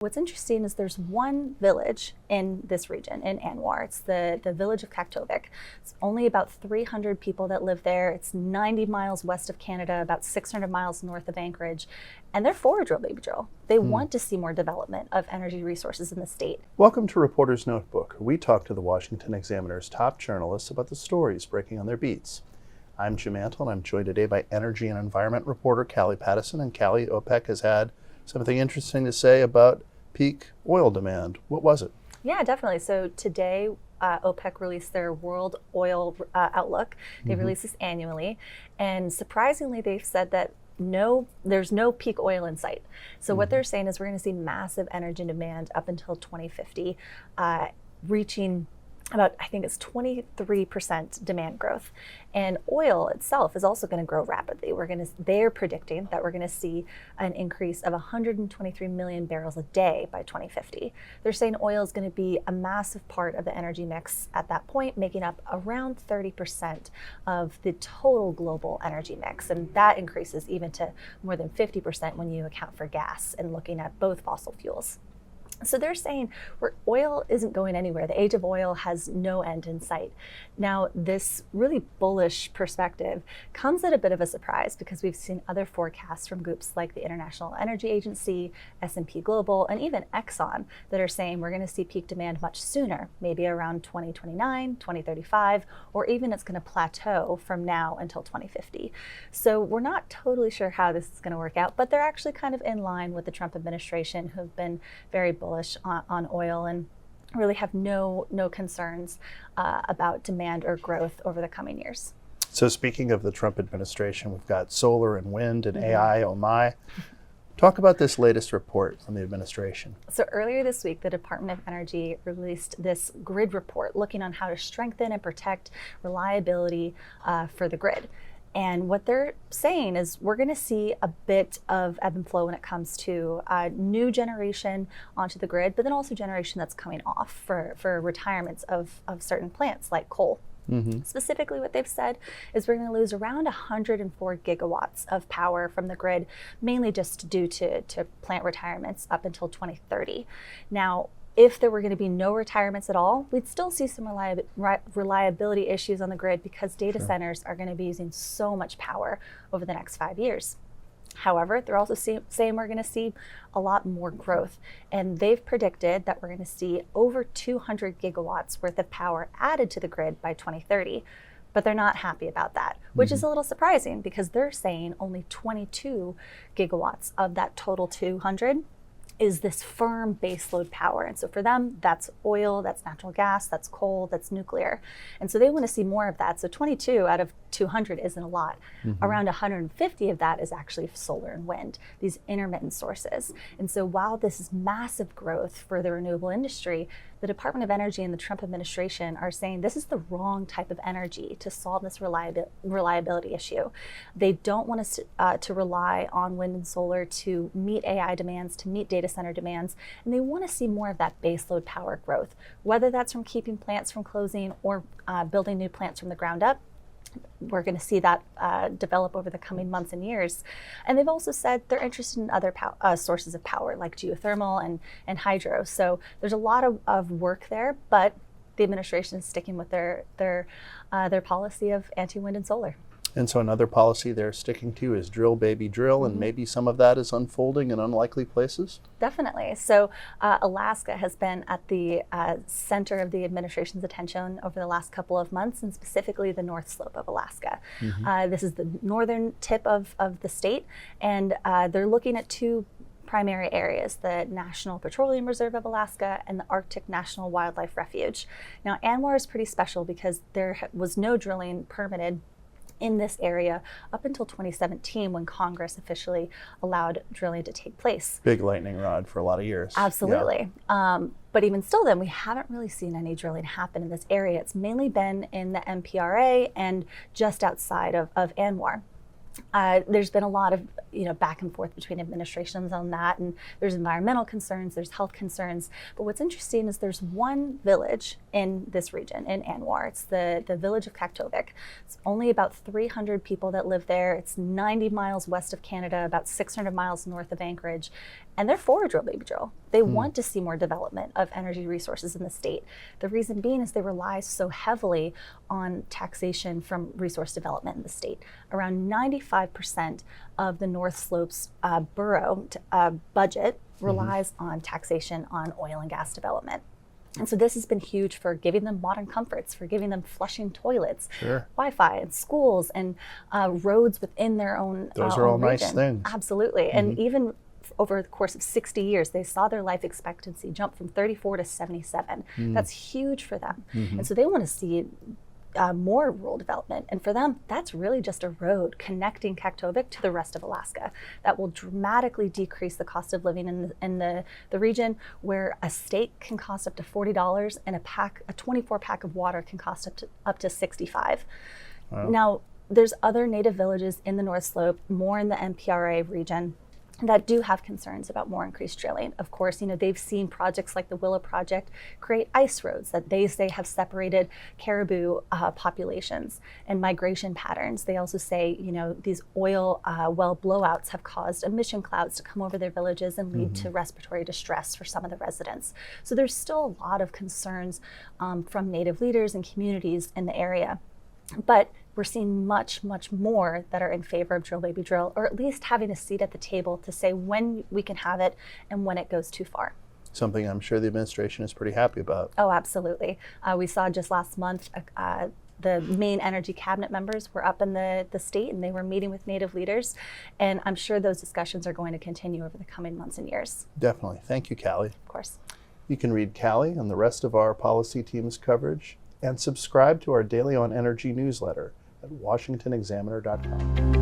What's interesting is there's one village in this region, in Anwar. It's the village of Kaktovik. It's only about 300 people that live there. It's 90 miles west of Canada, about 600 miles north of Anchorage. And they're for a drill, baby, drill. They want to see more development of energy resources in the state. Welcome to Reporter's Notebook, where we talk to the Washington Examiner's top journalists about the stories breaking on their beats. I'm Jim Antle, and I'm joined today by energy and environment reporter Callie Patteson. And Callie, OPEC has had something interesting to say about peak oil demand. What was it? Yeah, definitely. So today, OPEC released their world oil outlook. They release this annually. And surprisingly, they've said that there's no peak oil in sight. So what they're saying is we're going to see massive energy demand up until 2050, reaching about, I think it's 23% demand growth. And oil itself is also going to grow rapidly. They're predicting that we're going to see an increase of 123 million barrels a day by 2050. They're saying oil is going to be a massive part of the energy mix at that point, making up around 30% of the total global energy mix. And that increases even to more than 50% when you account for gas and looking at both fossil fuels. So they're saying oil isn't going anywhere. The age of oil has no end in sight. Now, this really bullish perspective comes at a bit of a surprise because we've seen other forecasts from groups like the International Energy Agency, S&P Global, and even Exxon that are saying we're going to see peak demand much sooner, maybe around 2029, 2035, or even it's going to plateau from now until 2050. So we're not totally sure how this is going to work out, but they're actually kind of in line with the Trump administration, who've been very bullish on oil and really have no concerns about demand or growth over the coming years. So speaking of the Trump administration, we've got solar and wind and AI, oh my. Talk about this latest report from the administration. So earlier this week, the Department of Energy released this grid report looking on how to strengthen and protect reliability for the grid. And what they're saying is we're going to see a bit of ebb and flow when it comes to new generation onto the grid, but then also generation that's coming off for retirements of certain plants like coal. Specifically, what they've said is we're going to lose around 104 gigawatts of power from the grid, mainly just due to plant retirements up until 2030. Now, if there were going to be no retirements at all, we'd still see some reliability issues on the grid because data centers are going to be using so much power over the next 5 years. However, they're also saying we're going to see a lot more growth. And they've predicted that we're going to see over 200 gigawatts worth of power added to the grid by 2030. But they're not happy about that, which is a little surprising because they're saying only 22 gigawatts of that total 200 is this firm baseload power. And so for them, that's oil, that's natural gas, that's coal, that's nuclear. And so they want to see more of that. So 22 out of 200 isn't a lot. Around 150 of that is actually solar and wind, these intermittent sources. And so while this is massive growth for the renewable industry, the Department of Energy and the Trump administration are saying this is the wrong type of energy to solve this reliability issue. They don't want us to rely on wind and solar to meet AI demands, to meet data center demands, and they want to see more of that baseload power growth, whether that's from keeping plants from closing or building new plants from the ground up. We're going to see that develop over the coming months and years. And they've also said they're interested in other sources of power like geothermal and hydro. So there's a lot of work there, but the administration is sticking with their policy of anti-wind and solar. And so another policy they're sticking to is drill, baby, drill, and maybe some of that is unfolding in unlikely places? Definitely. So Alaska has been at the center of the administration's attention over the last couple of months, and specifically the North Slope of Alaska. This is the northern tip of the state, and they're looking at two primary areas, the National Petroleum Reserve of Alaska and the Arctic National Wildlife Refuge. Now, Anwar is pretty special because there was no drilling permitted in this area up until 2017 when Congress officially allowed drilling to take place. Big lightning rod for a lot of years. Absolutely. Yeah. But even still then, we haven't really seen any drilling happen in this area. It's mainly been in the MPRA and just outside of Anwar. There's been a lot of back and forth between administrations on that, and there's environmental concerns, there's health concerns. But what's interesting is there's one village in this region, in Anwar. It's the village of Kaktovik. It's only about 300 people that live there. It's 90 miles west of Canada, about 600 miles north of Anchorage, and they're for a drill baby drill. They want to see more development of energy resources in the state. The reason being is they rely so heavily on taxation from resource development in the state. Around 95% of the North Slope's borough budget relies on taxation on oil and gas development. And so this has been huge for giving them modern comforts, for giving them flushing toilets, Wi-Fi and schools and roads within their own Those are all own nice region. things. Absolutely. And even over the course of 60 years, they saw their life expectancy jump from 34 to 77. That's huge for them. And so they want to see more rural development. And for them, that's really just a road connecting Kaktovik to the rest of Alaska that will dramatically decrease the cost of living in the region, where a steak can cost up to $40 and a 24 pack of water can cost up to $65. Wow. Now, there's other native villages in the North Slope, more in the MPRA region, that do have concerns about more increased drilling. Of course, they've seen projects like the Willow Project create ice roads that they say have separated caribou populations and migration patterns. They also say, these oil well blowouts have caused emission clouds to come over their villages and lead to respiratory distress for some of the residents. So there's still a lot of concerns from Native leaders and communities in the area. But we're seeing much, much more that are in favor of drill baby drill, or at least having a seat at the table to say when we can have it and when it goes too far. Something I'm sure the administration is pretty happy about. Oh, absolutely. We saw just last month the main energy cabinet members were up in the state and they were meeting with Native leaders. And I'm sure those discussions are going to continue over the coming months and years. Definitely. Thank you, Callie. Of course. You can read Callie and the rest of our policy team's coverage and subscribe to our Daily on Energy newsletter at washingtonexaminer.com.